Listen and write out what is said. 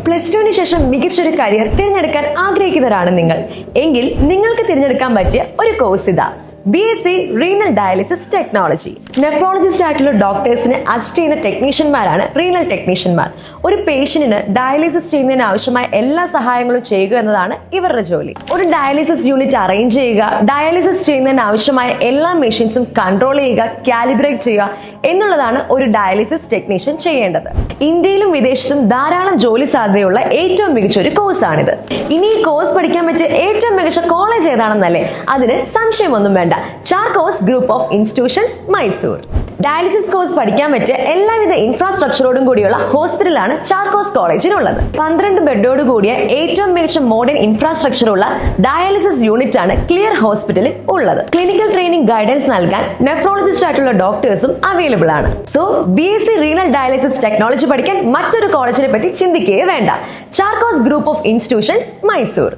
Plus ടുവിന് ശേഷം മികച്ചൊരു കരിയർ തിരഞ്ഞെടുക്കാൻ ആഗ്രഹിക്കുന്നവരാണ് നിങ്ങൾ എങ്കിൽ നിങ്ങൾക്ക് തിരഞ്ഞെടുക്കാൻ പറ്റിയ ഒരു കോഴ്സ് ഇതാ. BSc renal dialysis technology. Nephrologist ആയിട്ടുള്ള ഡോക്ടേഴ്സിനെ അസിസ്റ്റ് ചെയ്യുന്ന ടെക്നീഷ്യന്മാരാണ് റീനൽ ടെക്നീഷ്യന്മാർ. ഒരു പേഷ്യന്റിന് ഡയാലിസിസ് ചെയ്യുന്നതിന് ആവശ്യമായ എല്ലാ സഹായങ്ങളും ചെയ്യുക എന്നതാണ് ഇവരുടെ ജോലി. ഒരു ഡയാലിസിസ് യൂണിറ്റ് അറേഞ്ച് ചെയ്യുക, ഡയാലിസിസ് ചെയ്യുന്നതിന് ആവശ്യമായ എല്ലാ മെഷീൻസും കൺട്രോൾ ചെയ്യുക, കാലിബ്രേറ്റ് ചെയ്യുക എന്നുള്ളതാണ് ഒരു ഡയാലിസിസ് ടെക്നീഷ്യൻ ചെയ്യേണ്ടത്. ഇന്ത്യയിലും വിദേശത്തും ധാരാളം ജോലി സാധ്യതയുള്ള ഏറ്റവും മികച്ച ഒരു കോഴ്സാണിത്. ഇനി ഈ കോഴ്സ് പഠിക്കാൻ പറ്റിയ ഏറ്റവും മികച്ച കോളേജ് ഏതാണെന്നല്ലേ? അതിന് സംശയമൊന്നും വേണ്ട. Charcos group of institutions, Mysore. Dialysis course പഠിക്കാൻ പറ്റിയ എല്ലാവിധ ഇൻഫ്രാസ്ട്രക്ചറോടും കൂടിയുള്ള ഹോസ്പിറ്റലാണ് ചാർക്കോസ് കോളേജിനുള്ളത്. 12 ബെഡോട് കൂടിയ ഏറ്റവും മികച്ച മോഡേൺ ഇൻഫ്രാസ്ട്രക്ചർ ഉള്ള ഡയാലിസിസ് യൂണിറ്റ് ആണ് ക്ലിയർ ഹോസ്പിറ്റലിൽ ഉള്ളത്. ക്ലിനിക്കൽ ട്രെയിനിങ് ഗൈഡൻസ് നൽകാൻ നെഫ്രോളജിസ്റ്റ് ആയിട്ടുള്ള ഡോക്ടേഴ്സും അവൈലബിൾ ആണ്. So BSc renal dialysis technology പഠിക്കാൻ മറ്റൊരു കോളേജിനെ പറ്റി ചിന്തിക്കുകയേ വേണ്ട. Charcos group of institutions, Mysore.